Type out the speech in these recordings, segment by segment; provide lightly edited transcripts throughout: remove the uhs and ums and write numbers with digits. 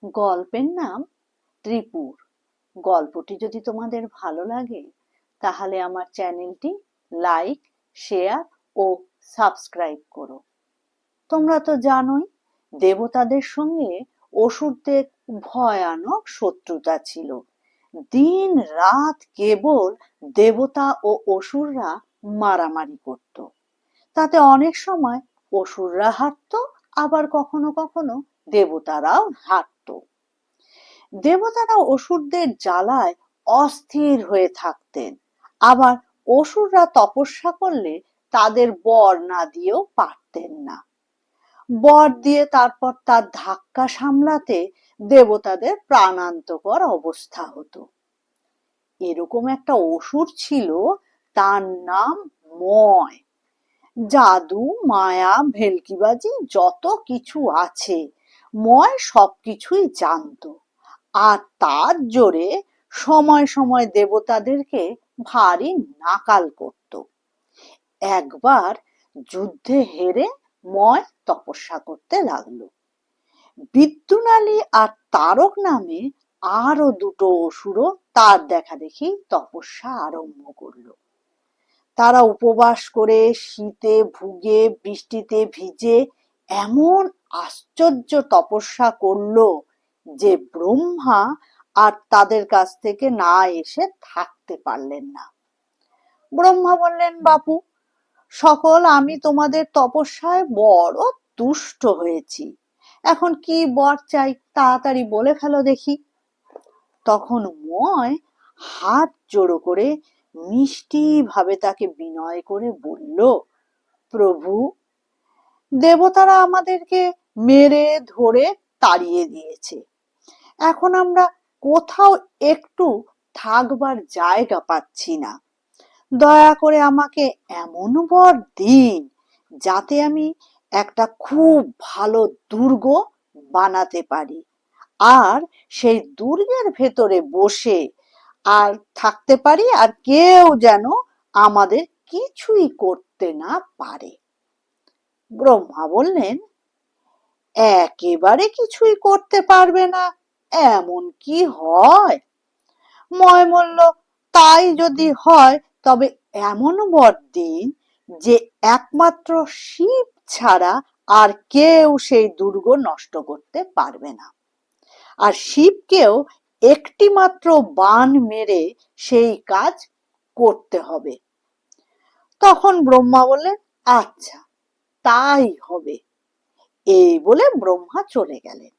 গল্পের নাম ত্রিপুর। গল্পটি যদি তোমাদের ভালো লাগে তাহলে আমার চ্যানেলটি লাইক, শেয়ার ও সাবস্ক্রাইব করো। তোমরা তো জানোই দেবতাদের সঙ্গে অসুরদের ভয়ানক শত্রুতা ছিল। দিন রাত কেবল দেবতা ও অসুররা মারামারি করত। তাতে অনেক সময় অসুররা হারতো, আবার কখনো কখনো দেবতারাও হারতো। দেবতারা অসুরদের জ্বালায় অস্থির হয়ে থাকতেন। আবার অসুররা তপস্যা করলে তাদের বর না দিয়েও পারতেন না। বর দিয়ে তারপর তার ধাক্কা সামলাতে দেবতাদের প্রাণান্তকর অবস্থা হতো। এরকম একটা অসুর ছিল, তার নাম ময়। জাদু, মায়া, ভেলকিবাজি যত কিছু আছে ময় সবকিছুই জানতো। আর তার জোরে সময় সময় দেবতাদেরকে ভারী নাকাল করত। একবার যুদ্ধে হেরে ময় তপস্যা করতে লাগলো। বিদ্যুনালী আর তারক নামে আরো দুটো অসুরও তার দেখা দেখি তপস্যা আরম্ভ করলো। তারা উপবাস করে শীতে ভুগে বৃষ্টিতে ভিজে এমন আশ্চর্য তপস্যা করলো যে ব্রহ্মা আর তাদের কাছ থেকে না এসে থাকতে পারলেন না। ব্রহ্মা বললেন, বাপু সকল, আমি তোমাদের তপস্যায় বড় তুষ্ট হয়েছি। এখন কি বর চাই তাড়াতাড়ি বলে ফেলো দেখি। তখন ময় হাত জোড়ো করে মিষ্টি ভাবে তাকে বিনয় করে বলল, প্রভু, দেবতারা আমাদেরকে মেরে ধরে তাড়িয়ে দিয়েছে। এখন আমরা কোথাও একটু থাকবার জায়গা পাচ্ছি না। দয়া করে আমাকে এমন বর দিন যাতে আমি একটা খুব ভালো দুর্গ বানাতে পারি, আর সেই দুর্গের ভেতরে বসে আর থাকতে পারি, আর কেউ যেন আমাদের কিছুই করতে না পারে। ব্রহ্মা বললেন, একেবারে কিছুই করতে পারবে না এমন কি হয়? ময় বলল, তাই যদি হয় তবে এমন বর দিন যে একমাত্র শিব ছাড়া আর কেউ সেই দুর্গ নষ্ট করতে পারবে না, আর শিবকেও একটি মাত্র বাণ মেরে সেই কাজ করতে হবে। তখন ব্রহ্মা বললেন, আচ্ছা তাই হবে। এই বলে ব্রহ্মা চলে গেলেন।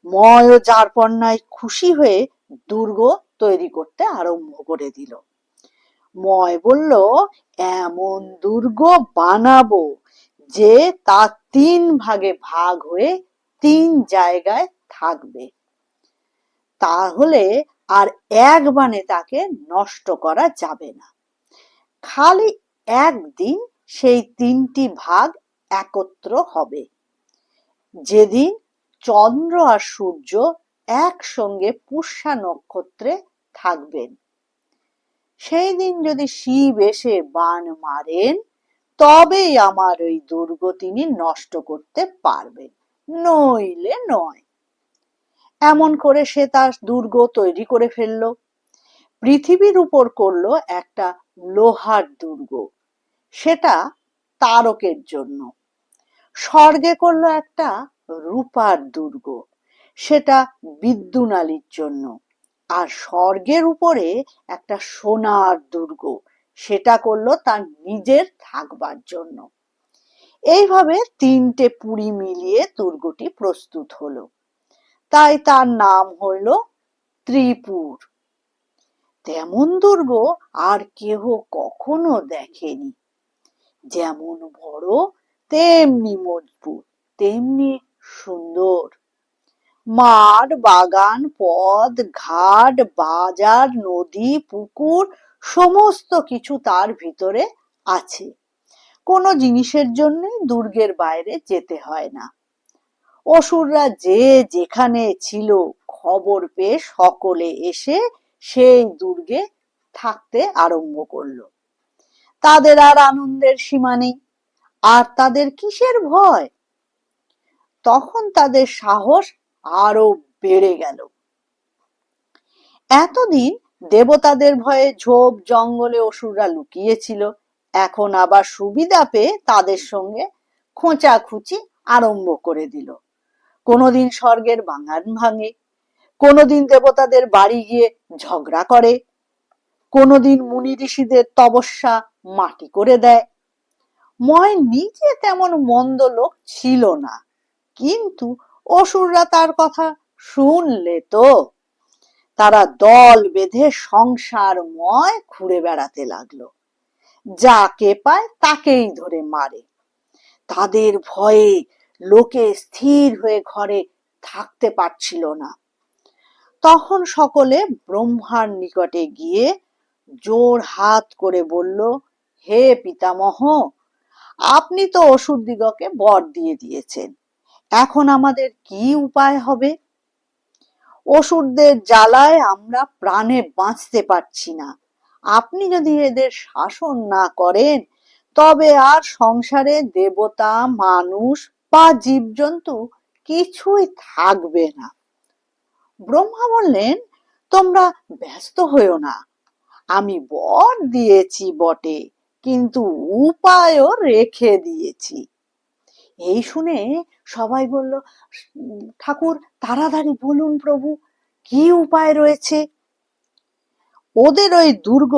ময় যারপরনাই খুশি হয়ে দুর্গ তৈরি করতে আরম্ভ করে দিল। ময় বলল, এমন দুর্গ বানাবো যে তা 3 ভাগে ভাগ হয়ে 3 জায়গায় থাকবে। তাহলে আর এক বাণে তাকে নষ্ট করা যাবে না। খালি একদিন সেই 3টি ভাগ একত্র হবে, যেদিন চন্দ্র আর সূর্য একসঙ্গে পুষ্যা নক্ষত্রে থাকবেন। সেই দিন যদি শিব এসে বাণ মারেন তবেই আমার ওই দুর্গ তিনি নষ্ট করতে পারবেন, নইলে নয়। এমন করে সে তার দুর্গ তৈরি করে ফেললো। পৃথিবীর উপর করলো একটা লোহার দুর্গ, সেটা তারকের জন্য। স্বর্গে করলো একটা রূপার দুর্গ, সেটা বিদ্যুনালীর জন্য। আর স্বর্গের উপরে একটা সোনার দুর্গ, সেটা করলো তার নিজের থাকবার জন্য। এইভাবে 3টে পুরী মিলিয়ে দুর্গটি প্রস্তুত হলো। তাই তার নাম হইল ত্রিপুর। তেমন দুর্গ আর কেহ কখনো দেখেনি। যেমন বড় তেমনি মজবুত, তেমনি সুন্দর। মাঠ, বাগান, পথ, ঘাট, বাজার, নদী, পুকুর সমস্ত কিছু তার ভিতরে আছে। কোনো জিনিসের জন্য দুর্গের বাইরে যেতে হয় না। অসুররা যে যেখানে ছিল খবর পেয়ে সকলে এসে সেই দুর্গে থাকতে আরম্ভ করলো। তাদের আর আনন্দের সীমা নেই। আর তাদের কিসের ভয়? তখন তাদের সাহস আরো বেড়ে গেল। এতদিন দেবতাদের ভয়ে ঝোপ জঙ্গলে অসুররা লুকিয়েছিল, এখন আবার সুবিধা পেয়ে তাদের সঙ্গে খোঁচাখুচি আরম্ভ করে দিল। কোনোদিন স্বর্গের বাগান ভাঙে, কোনোদিন দেবতাদের বাড়ি গিয়ে ঝগড়া করে, কোনোদিন মুনি ঋষিদের তপস্যা মাটি করে দেয়। ময় নিজে তেমন মন্দ লোক ছিল না, কিন্তু অসুররা তার কথা শুনলে তো। তারা দল বেঁধে সংসারময় ঘুরে বেড়াতে লাগলো, যাকে পায় তাকেই ধরে মারে। তাদের ভয়ে লোকে স্থির হয়ে ঘরে থাকতে পারছিল না। তখন সকলে ব্রহ্মার নিকটে গিয়ে জোর হাত করে বলল, হে পিতামহ, আপনি তো অসুরদিগকে বর দিয়ে দিয়েছেন, এখন আমাদের কি উপায় হবে? অসুরদের জ্বালায় আমরা প্রাণে বাঁচতে পারছি না। আপনি যদি এদের শাসন না করেন, তবে আর সংসারে দেবতা, মানুষ বা জীবজন্তু কিছুই থাকবে না। ব্রহ্মা বললেন, তোমরা ব্যস্ত হইও না, আমি বর দিয়েছি বটে, কিন্তু উপায়ও রেখে দিয়েছি। এই শুনে সবাই বলল, ঠাকুর তাড়াতাড়ি বলুন প্রভু, কি উপায় রয়েছে? ওদের ওই দুর্গ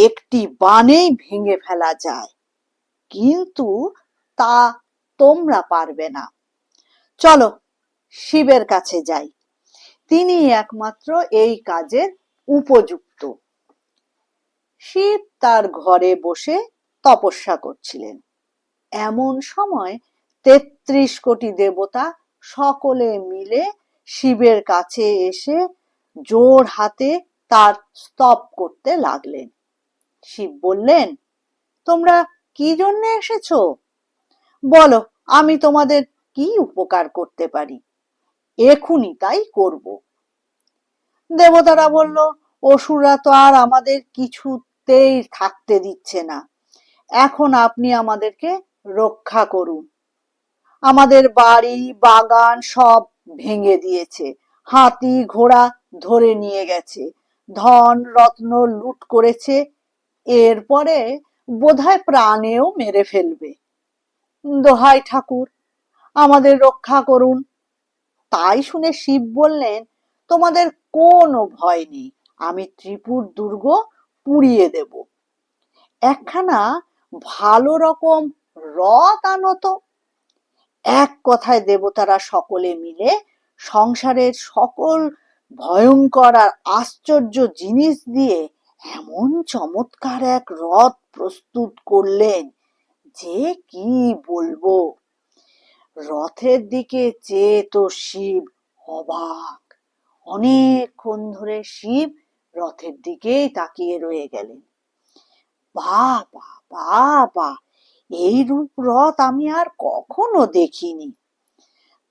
একটি বানেই ভেঙে ফেলা যায়, কিন্তু তা তোমরা পারবে না। চলো শিবের কাছে যাই, তিনি একমাত্র এই কাজের উপযুক্ত। শিব তার ঘরে বসে তপস্যা করছিলেন। এমন সময় ৩৩ কোটি দেবতা সকলে মিলে শিবের কাছে এসে জোর হাতে তার স্তব করতে লাগলেন। শিব বললেন, তোমরা কি জন্য এসেছো? বলো, আমি তোমাদের কি উপকার করতে পারি, এখুনি তাই করব। দেবতারা বলল, অসুররা তো আর আমাদের কিছুতেই থাকতে দিচ্ছে না, এখন আপনি আমাদেরকে রক্ষা করুন। আমাদের বাড়ি বাগান সব ভেঙে দিয়েছে, হাতি ঘোড়া ধরে নিয়ে গেছে, ধন রত্ন লুট করেছে, এরপরে বোধহয় প্রাণেও মেরে ফেলবে। দোহাই ঠাকুর, আমাদের রক্ষা করুন। তাই শুনে শিব বললেন, তোমাদের কোনো ভয় নেই, আমি ত্রিপুর দুর্গ পুড়িয়ে দেব। একখানা ভালো রকম রথ আনো তো। এক কথায় দেবতারা সকলে মিলে সংসারের সকল ভয়ঙ্কর আর আশ্চর্য জিনিস দিয়ে এমন চমৎকার এক রথ প্রস্তুত করলেন যে কি বলবো। রথের দিকে চেয়ে তো শিব অবাক। অনেকক্ষণ ধরে শিব রথের দিকেই তাকিয়ে রয়ে গেলেন। বাবা বাবা, এই রূপ রথ আমি আর কখনো দেখিনি।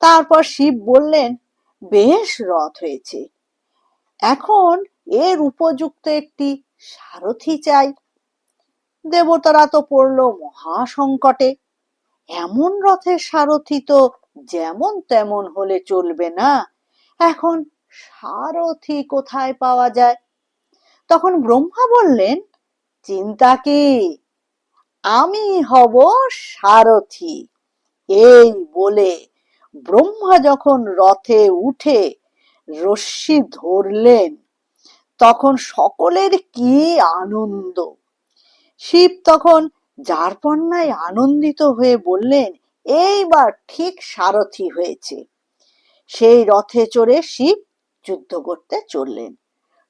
তারপর শিব বললেন, বেশ রথ হয়েছে, এখন এর উপযুক্ত একটি সারথি চাই। দেবতারা তো পড়ল মহা সংকটে। এমন রথের সারথি তো যেমন তেমন হলে চলবে না, এখন সারথি কোথায় পাওয়া যায়? তখন ব্রহ্মা বললেন, চিন্তা কি, আমি হব সারথি। এই বলে ব্রহ্মা যখন রথে উঠে রশ্মি ধরলেন, তখন সকলের কি আনন্দ। শিব তখন যারপন্নায় আনন্দিত হয়ে বললেন, এইবার ঠিক সারথি হয়েছে। সেই রথে চড়ে শিব যুদ্ধ করতে চললেন।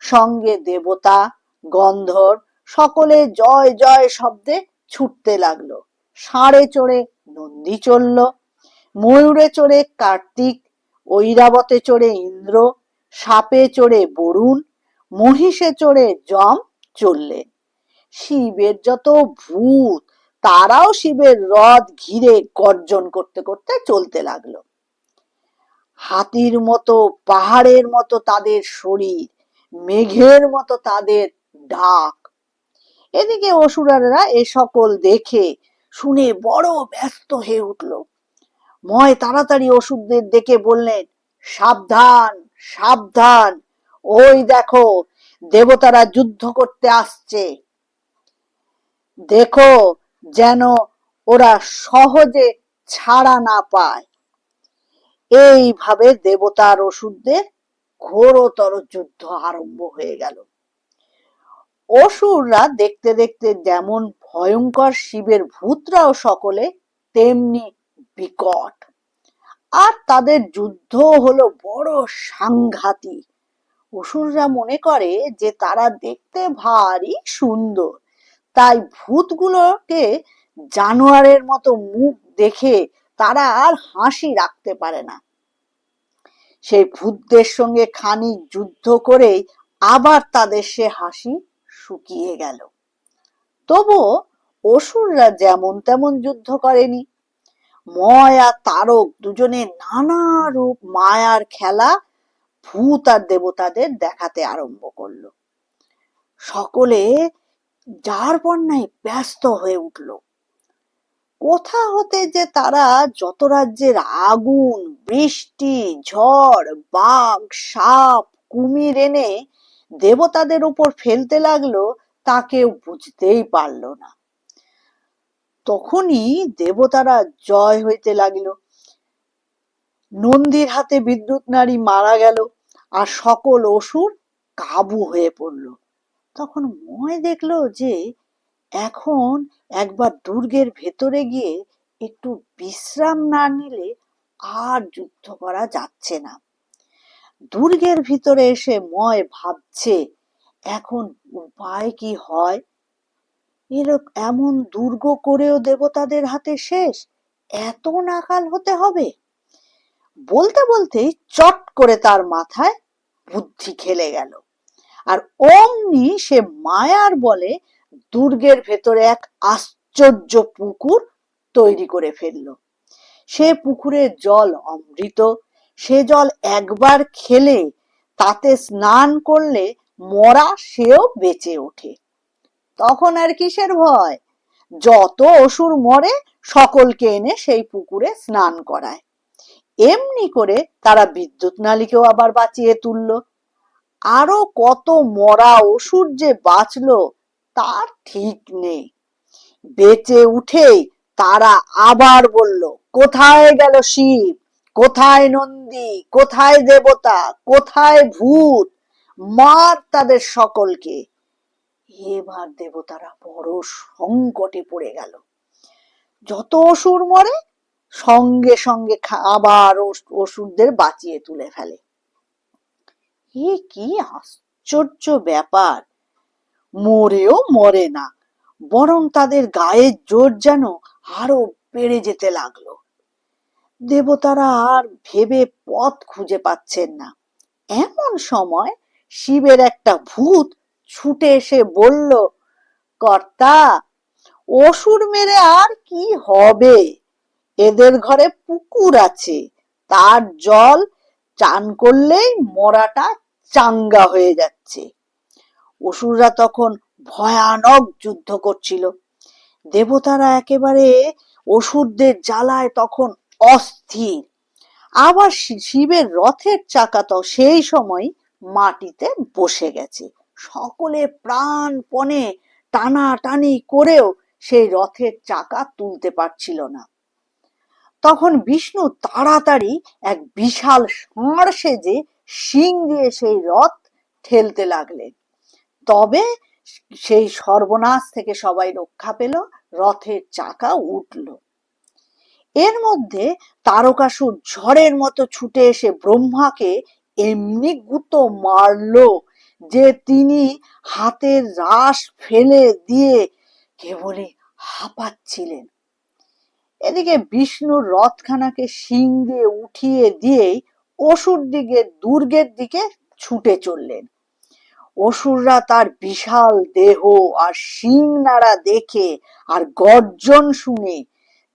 সঙ্গে দেবতা গন্ধর্ব সকলে জয় জয় শব্দে ছুটতে লাগলো। ষাঁড়ে চড়ে নন্দী চলল, ময়ূরে চড়ে কার্তিক, ঐরাবতে চড়ে ইন্দ্র, সাপে চড়ে বরুণ, মহিষে চড়ে যম চললেন। শিবের যত ভূত, তারাও শিবের রথ ঘিরে গর্জন করতে করতে চলতে লাগলো। হাতির মতো পাহাড়ের মতো তাদের শরীর, মেঘের মতো তাদের ডাক। এদিকে অসুররা এ সকল দেখে শুনে বড় ব্যস্ত হয়ে উঠল। ময় তাড়াতাড়ি অসুরদের ডেকে বললেন, সাবধান সাবধান, ওই দেখো দেবতারা যুদ্ধ করতে আসছে, দেখো যেন ওরা সহজে ছাড়া না পায়। এইভাবে দেবতার অসুরদের ঘোরতর যুদ্ধ আরম্ভ হয়ে গেল। অসুররা দেখতে দেখতে যেমন ভয়ঙ্কর, শিবের ভূতরাও সকলে তেমনি বিকট। আর তাদের যুদ্ধ হলো বড় সাংঘাতিক। অসুররা মনে করে যে তারা দেখতে ভারী সুন্দর, তাই ভূতগুলোকে জানোয়ারের মতো মুখ দেখে তারা আর হাসি রাখতে পারে না। সেই ভূতদের সঙ্গে খানিক যুদ্ধ করেই আবার তাদের সে হাসি শুকিয়ে গেল। তবুও অসুররা যেমন তেমন যুদ্ধ করেনি। ময় আর তারক দুজনে নানা রূপ মায়ার খেলা ভূত আর দেবতাদের দেখাতে আরম্ভ করলো। সকলে যার বন্যায় ব্যস্ত হয়ে উঠল। কোথা হতে যে তারা যত রাজ্যের আগুন, বৃষ্টি, ঝড়, বাঘ, সাপ, কুমির এনে দেবতাদের উপর ফেলতে লাগলো তা কেউ বুঝতেই পারল না। তখনই দেবতারা জয় হইতে লাগিল। নন্দীর হাতে বিদ্যুৎ নারী মারা গেল আর সকল অসুর কাবু হয়ে পড়ল। তখন ময় দেখলো যে এখন একবার দুর্গের ভেতরে গিয়ে একটু বিশ্রাম না নিলে আর যুদ্ধ করা যাচ্ছে না। দুর্গের ভিতরে এসে ময় ভাবছে এখন উপায় কি হয়। এমন দুর্গ করেও দেবতাদের হাতে শেষ, এত নাকাল হতে হবে। বলতে বলতেই চট করে তার মাথায় বুদ্ধি খেলে গেল, আর অমনি সে মায়ার বলে দুর্গের ভেতরে এক আশ্চর্য পুকুর তৈরি করে ফেলল। সে পুকুরের জল অমৃত, সে জল একবার খেলে, তাতে স্নান করলে মরা সেও বেঁচে ওঠে। তখন আর কিসের ভয়, যত অসুর মরে সকলকে এনে সেই পুকুরে স্নান করায়। এমনি করে তারা বিদ্যুৎ নালীকেও আবার বাঁচিয়ে তুলল। আরো কত মরা অসুর যে বাঁচলো তার ঠিক নেই। বেঁচে উঠেই তারা আবার বলল, কোথায় গেল শিব, কোথায় নন্দী, কোথায় দেবতা, কোথায় ভূত, মার তাদের সকলকে। এবার দেবতারা বড় সংকটে পড়ে গেল। যত অসুর মরে সঙ্গে সঙ্গে আবার অসুরদের বাঁচিয়ে তুলে ফেলে। এ কি আশ্চর্য ব্যাপার! মরেও মরে না, বরং তাদের গায়ের জোর যেন আরো বেড়ে যেতে লাগলো। দেবতারা আর ভেবে পথ খুঁজে পাচ্ছেন না। এমন সময় শিবের একটা ভূত ছুটে এসে বলল, কর্তা, অসুর মেরে আর কি হবে, এদের ঘরে পুকুর আছে, তার জল চান করলেই মরাটা চাঙ্গা হয়ে যাচ্ছে। অসুররা তখন ভয়ানক যুদ্ধ করছিল। দেবতারা একেবারে অসুরদের জ্বালায় তখন অস্থির। আবার শিবের রথের চাকা তো সেই সময় মাটিতে বসে গেছে। সকলে প্রাণপণে টানাটানি করেও সেই রথের চাকা তুলতে পারছিল না। তখন বিষ্ণু তাড়াতাড়ি এক বিশাল ষাঁড় সেজে শিং দিয়ে সেই রথ ঠেলতে লাগলেন। তবে সেই সর্বনাশ থেকে সবাই রক্ষা পেল, রথের চাকা উঠল। এর মধ্যে তারকাসুর ঝড়ের মতো ছুটে এসে ব্রহ্মাকে এমনি গুঁতো মারল যে তিনি হাতের রাশ ফেলে দিয়ে কেবলই হাঁপাচ্ছিলেন। এদিকে বিষ্ণুর রথখানাকে শিং দিয়ে উঠিয়ে দিয়েই অসুর দিকে দুর্গের দিকে ছুটে চললেন। অসুররা তার বিশাল দেহ আর শিং নাড়া দেখে আর গর্জন শুনে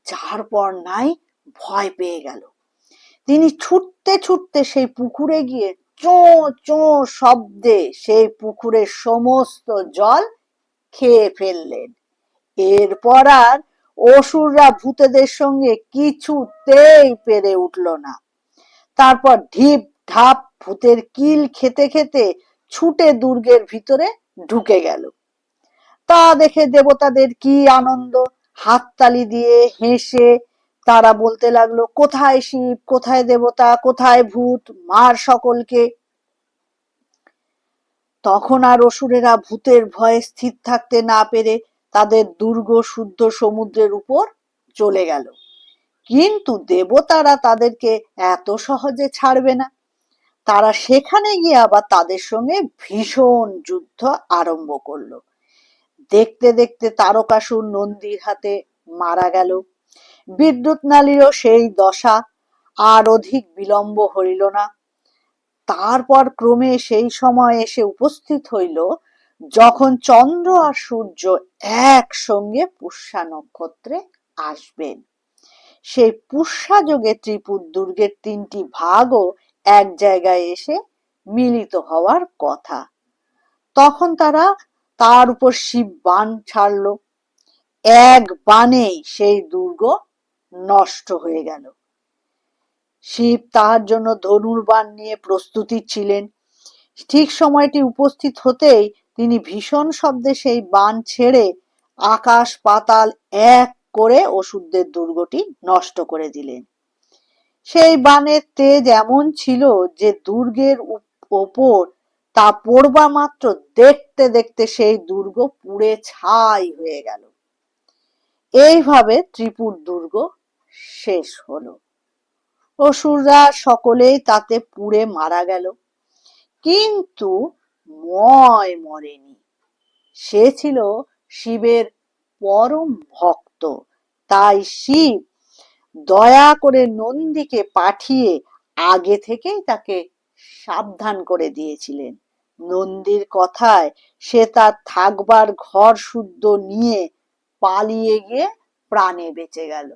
যার পর নাই ভয় পেয়ে গেল। তিনি ছুটতে ছুটতে সেই পুকুরে গিয়ে চোঁ চোঁ শব্দে সেই পুকুরের সমস্ত জল খেয়ে ফেললেন। এরপর আর অসুররা ভূতেদের সঙ্গে কিছুতেই পেরে উঠল না। তারপর ঢিপ ঢাপ ভূতের কিল খেতে খেতে ছুটে দুর্গের ভিতরে ঢুকে গেল। তা দেখে দেবতাদের কি আনন্দ! হাততালি দিয়ে হেসে তারা বলতে লাগলো, কোথায় শিব, কোথায় দেবতা, কোথায় ভূত, মার সকলকে। তখন আর অসুরেরা ভূতের ভয়ে স্থির থাকতে না পেরে তাদের দুর্গ শুদ্ধ সমুদ্রের উপর চলে গেল। কিন্তু দেবতারা তাদেরকে এত সহজে ছাড়বে না। তারা সেখানে গিয়ে আবার তাদের সঙ্গে ভীষণ যুদ্ধ আরম্ভ করলো। দেখতে দেখতে তারকাসুর নন্দীর হাতে মারা গেল। বিদ্যুৎ নালীরও সেই দশা। আর অধিক বিলম্ব হইল না। তারপর ক্রমে সেই সময় এসে উপস্থিত হইল যখন চন্দ্র আর সূর্য একসঙ্গে পুষ্যা নক্ষত্রে আসবেন। সেই পুষ্যা যোগে ত্রিপুর দুর্গের 3টি ভাগও এক জায়গায় এসে মিলিত হওয়ার কথা। তখন তারা তার উপর শিব বাণ ছাড়ল। এক বাণেই সেই দুর্গ নষ্ট হয়ে গেল। শিব তাহার জন্য ধনুর্বাণ নিয়ে প্রস্তুতি ছিলেন। ঠিক সময়টি উপস্থিত হতেই তিনি ভীষণ শব্দে সেই বাণ ছেড়ে আকাশ পাতাল এক করে অসুরদের দুর্গটি নষ্ট করে দিলেন। সেই বাণের তেজ এমন ছিল যে দুর্গের ওপর তা পড়বা মাত্র দেখতে দেখতে সেই দুর্গ পুড়ে ছাই হয়ে গেল। এইভাবে ত্রিপুর দুর্গ শেষ হলো। অসুররা সকলেই তাতে পুড়ে মারা গেল। কিন্তু ময় মরেনি। সে ছিল শিবের পরম ভক্ত। তাই শিব দয়া করে নন্দীকে পাঠিয়ে আগে থেকেই তাকে সাবধান করে দিয়েছিলেন। নন্দীর কথায় সে তার থাকবার ঘর শুদ্ধ নিয়ে পালিয়ে গিয়ে প্রাণে বেঁচে গেল।